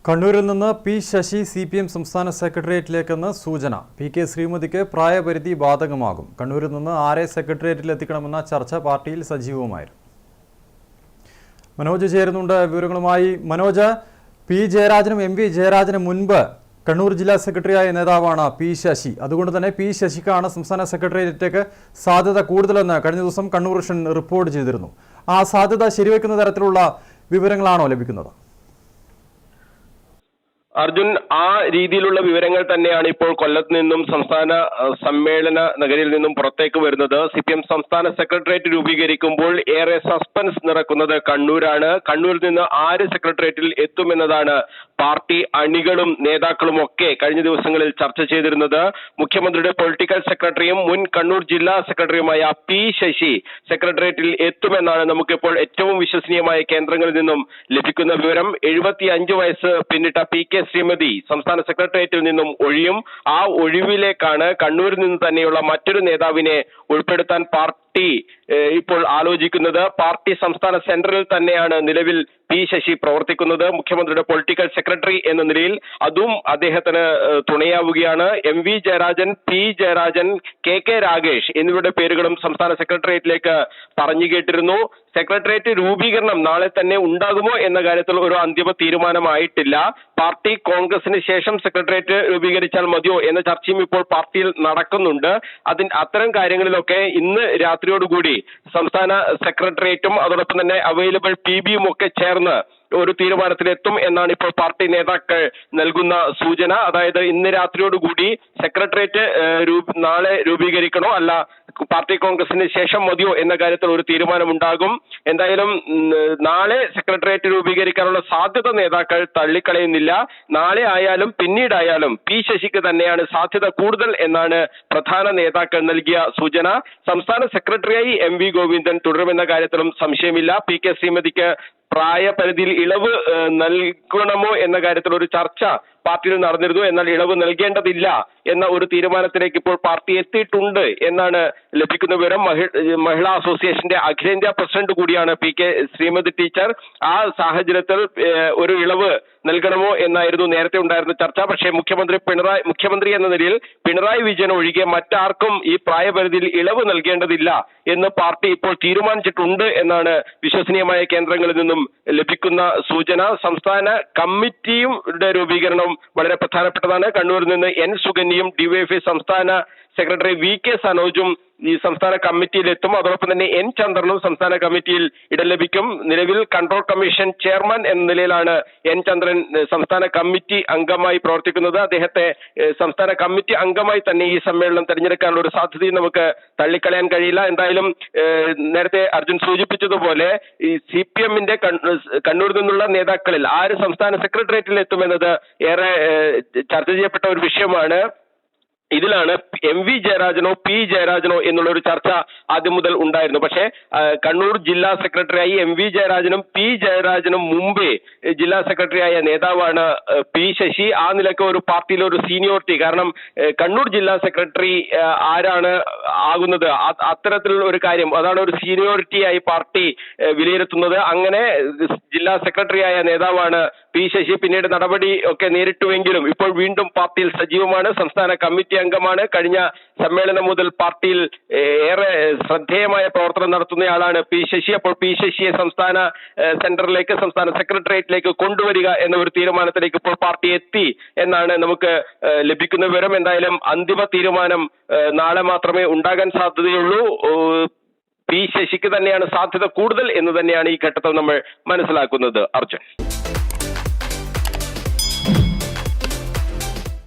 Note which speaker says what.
Speaker 1: കണ്ണൂരിൽ നിന്ന് P Sasi CPM സംസ്ഥാന സെക്രട്ടേറിയറ്റിലേക്കെന്ന് സൂചന. പി.കെ. ശ്രീമതിക്ക് പ്രായപരിധി ബാധകമാകും. കണ്ണൂരിൽ നിന്ന് ആരെ സെക്രട്ടേറിയറ്റിൽ എത്തിക്കണമെന്ന ചർച്ച പാർട്ടിയിൽ സജീവമായിരുന്നു. മനോജ് ചേരുന്നുണ്ട് വിവരങ്ങളുമായി. മനോജ്, പി ജയരാജനും MV ജയരാജനും മുൻപ് കണ്ണൂർ ജില്ലാ സെക്രട്ടറിയായ നേതാവാണ് പി ശശി. അതുകൊണ്ട് തന്നെ പി ശശിക്കാണ് സംസ്ഥാന സെക്രട്ടേറിയറ്റിലേക്ക് സാധ്യത കൂടുതലെന്ന് കഴിഞ്ഞ ദിവസം കണ്ണൂർ വിഷൻ റിപ്പോർട്ട് ചെയ്തിരുന്നു. ആ സാധ്യത ശരിവെക്കുന്ന തരത്തിലുള്ള വിവരങ്ങളാണോ ലഭിക്കുന്നത്?
Speaker 2: അർജുൻ, ആ രീതിയിലുള്ള വിവരങ്ങൾ തന്നെയാണ് ഇപ്പോൾ കൊല്ലത്ത് നിന്നും സംസ്ഥാന സമ്മേളന നഗരിയിൽ നിന്നും പുറത്തേക്ക് വരുന്നത്. CPM സംസ്ഥാന സെക്രട്ടേറിയറ്റ് രൂപീകരിക്കുമ്പോൾ ഏറെ സസ്പെൻസ് നിറക്കുന്നത് കണ്ണൂരാണ്. കണ്ണൂരിൽ നിന്ന് ആര് സെക്രട്ടേറിയറ്റിൽ എത്തുമെന്നതാണ് പാർട്ടി അണികളും നേതാക്കളും ഒക്കെ കഴിഞ്ഞ ദിവസങ്ങളിൽ ചർച്ച ചെയ്തിരുന്നത്. മുഖ്യമന്ത്രിയുടെ പൊളിറ്റിക്കൽ സെക്രട്ടറിയും മുൻ കണ്ണൂർ ജില്ലാ സെക്രട്ടറിയുമായ പി ശശി സെക്രട്ടേറിയറ്റിൽ എത്തുമെന്നാണ് നമുക്കിപ്പോൾ ഏറ്റവും വിശ്വസനീയമായ കേന്ദ്രങ്ങളിൽ നിന്നും ലഭിക്കുന്ന വിവരം. 75 വയസ്സ് പിന്നിട്ട പി.കെ. ശ്രീമതി സംസ്ഥാന സെക്രട്ടേറിയറ്റിൽ നിന്നും ഒഴിയും. ആ ഒഴിവിലേക്കാണ് കണ്ണൂരിൽ നിന്ന് തന്നെയുള്ള മറ്റൊരു നേതാവിനെ ഉൾപ്പെടുത്താൻ പാർട്ടി ഇപ്പോൾ ആലോചിക്കുന്നത്. പാർട്ടി സംസ്ഥാന സെന്ററിൽ തന്നെയാണ് നിലവിൽ പി ശശി പ്രവർത്തിക്കുന്നത്. മുഖ്യമന്ത്രിയുടെ പൊളിറ്റിക്കൽ സെക്രട്ടറി എന്ന നിലയിൽ അതും അദ്ദേഹത്തിന് തുണയാവുകയാണ്. MV Jayarajan, P Jayarajan, K Ragesh എന്നിവരുടെ പേരുകളും സംസ്ഥാന സെക്രട്ടേറിയറ്റിലേക്ക് പറഞ്ഞു കേട്ടിരുന്നു. സെക്രട്ടേറിയറ്റ് രൂപീകരണം നാളെ തന്നെ ഉണ്ടാകുമോ എന്ന കാര്യത്തിൽ ഒരു അന്തിമ തീരുമാനമായിട്ടില്ല. പാർട്ടി കോൺഗ്രസിന് ശേഷം സെക്രട്ടേറിയറ്റ് രൂപീകരിച്ചാൽ മതിയോ എന്ന ചർച്ചയും ഇപ്പോൾ പാർട്ടിയിൽ നടക്കുന്നുണ്ട്. അത്തരം കാര്യങ്ങളിലൊക്കെ ഇന്ന് രാത്രിയോടുകൂടി സംസ്ഥാന സെക്രട്ടേറിയറ്റും അതോടൊപ്പം തന്നെ അവൈലബിൾ PBയും ഒക്കെ ചേർന്ന് ഒരു തീരുമാനത്തിലെത്തും എന്നാണ് ഇപ്പോൾ പാർട്ടി നേതാക്കൾ നൽകുന്ന സൂചന. അതായത് ഇന്ന് രാത്രിയോടുകൂടി സെക്രട്ടേറിയറ്റ് നാളെ രൂപീകരിക്കണോ അല്ല പാർട്ടി കോൺഗ്രസിന് ശേഷം മതിയോ എന്ന കാര്യത്തിൽ ഒരു തീരുമാനമുണ്ടാകും. എന്തായാലും നാളെ സെക്രട്ടേറിയറ്റ് രൂപീകരിക്കാനുള്ള സാധ്യത നേതാക്കൾ തള്ളിക്കളയുന്നില്ല. നാളെ ആയാലും പിന്നീടായാലും പി ശശിക്ക് തന്നെയാണ് സാധ്യത കൂടുതൽ എന്നാണ് പ്രധാന നേതാക്കൾ നൽകിയ സൂചന. സംസ്ഥാന സെക്രട്ടറിയായി MV ഗോവിന്ദൻ തുടരുമെന്ന കാര്യത്തിലും സംശയമില്ല. പി.കെ. ശ്രീമതിക്ക് പ്രായപരിധിയിൽ ഇളവ് നൽകണമോ എന്ന കാര്യത്തിൽ ഒരു ചർച്ച പാർട്ടിയിൽ നടന്നിരുന്നു. എന്നാൽ ഇളവ് നൽകേണ്ടതില്ല എന്ന ഒരു തീരുമാനത്തിലേക്ക് ഇപ്പോൾ പാർട്ടി എത്തിയിട്ടുണ്ട് എന്നാണ് ലഭിക്കുന്ന വിവരം. മഹിളാ അസോസിയേഷന്റെ അഖിലേന്ത്യാ പ്രസിഡന്റ് കൂടിയാണ് പി.കെ. ശ്രീമതി ടീച്ചർ. ആ സാഹചര്യത്തിൽ ഒരു ഇളവ് നൽകണമോ എന്നായിരുന്നു നേരത്തെ ഉണ്ടായിരുന്ന ചർച്ച. പക്ഷേ മുഖ്യമന്ത്രി എന്ന നിലയിൽ പിണറായി വിജയൻ ഒഴികെ മറ്റാർക്കും ഈ പ്രായപരിധിയിൽ ഇളവ് നൽകേണ്ടതില്ല എന്ന് പാർട്ടി ഇപ്പോൾ തീരുമാനിച്ചിട്ടുണ്ട് എന്നാണ് വിശ്വസനീയമായ കേന്ദ്രങ്ങളിൽ നിന്നും ലഭിക്കുന്ന സൂചന. സംസ്ഥാന കമ്മിറ്റിയുടെ രൂപീകരണം വളരെ പ്രധാനപ്പെട്ടതാണ്. കണ്ണൂരിൽ നിന്ന് N സുകന്യയും DYFI സംസ്ഥാന സെക്രട്ടറി VK സനോജും ഈ സംസ്ഥാന കമ്മിറ്റിയിൽ എത്തും. അതോടൊപ്പം തന്നെ N ചന്ദ്രനും സംസ്ഥാന കമ്മിറ്റിയിൽ ഇടം ലഭിക്കും. നിലവിൽ കൺട്രോൾ കമ്മീഷൻ ചെയർമാൻ എന്ന നിലയിലാണ് N ചന്ദ്രൻ സംസ്ഥാന കമ്മിറ്റി അംഗമായി പ്രവർത്തിക്കുന്നത്. അദ്ദേഹത്തെ സംസ്ഥാന കമ്മിറ്റി അംഗമായി തന്നെ ഈ സമ്മേളനം തെരഞ്ഞെടുക്കാനുള്ള ഒരു സാധ്യതയും നമുക്ക് തള്ളിക്കളയാൻ കഴിയില്ല. എന്തായാലും നേരത്തെ അർജുൻ സൂചിപ്പിച്ചതുപോലെ ഈ CPMന്റെ കണ്ണൂരിൽ നിന്നുള്ള നേതാക്കളിൽ ആര് സംസ്ഥാന സെക്രട്ടേറിയറ്റിൽ എത്തുമെന്നത് ഏറെ ചർച്ച ചെയ്യപ്പെട്ട ഒരു വിഷയമാണ്. ഇതിലാണ് MV ജയരാജനോ പി ജയരാജനോ എന്നുള്ളൊരു ചർച്ച ആദ്യം മുതൽ ഉണ്ടായിരുന്നു. പക്ഷേ കണ്ണൂർ ജില്ലാ സെക്രട്ടറിയായി MV ജയരാജനും പി ജയരാജനും മുമ്പേ ജില്ലാ സെക്രട്ടറിയായ നേതാവാണ് പി ശശി. ആ നിലയ്ക്ക് ഒരു പാർട്ടിയിലെ ഒരു സീനിയോറിറ്റി, കാരണം കണ്ണൂർ ജില്ലാ സെക്രട്ടറി ആരാണ് ആകുന്നത് അത്തരത്തിലുള്ള ഒരു കാര്യം, അതാണ് ഒരു സീനിയോറിറ്റിയായി പാർട്ടി വിലയിരുത്തുന്നത്. അങ്ങനെ ജില്ലാ സെക്രട്ടറിയായ നേതാവാണ് പി ശശി. പിന്നീട് നടപടി ഒക്കെ നേരിട്ടുവെങ്കിലും ഇപ്പോൾ വീണ്ടും പാർട്ടിയിൽ സജീവമാണ്. സംസ്ഥാന കമ്മിറ്റി അംഗമാണ്. കഴിഞ്ഞ സമ്മേളനം മുതൽ പാർട്ടിയിൽ ഏറെ ശ്രദ്ധേയമായ പ്രവർത്തനം നടത്തുന്നയാളാണ് പി ശശി. അപ്പോൾ പി ശശിയെ സംസ്ഥാന സെന്ററിലേക്ക്, സംസ്ഥാന സെക്രട്ടേറിയറ്റിലേക്ക് കൊണ്ടുവരിക എന്ന ഒരു തീരുമാനത്തിലേക്ക് ഇപ്പോൾ പാർട്ടി എത്തി എന്നാണ് നമുക്ക് ലഭിക്കുന്ന വിവരം. എന്തായാലും അന്തിമ തീരുമാനം നാളെ മാത്രമേ ഉണ്ടാകാൻ സാധ്യതയുള്ളൂ. പി ശശിക്ക് തന്നെയാണ് സാധ്യത കൂടുതൽ എന്ന് തന്നെയാണ് ഈ ഘട്ടത്തിൽ നമ്മൾ മനസ്സിലാക്കുന്നത്. അർജുൻ.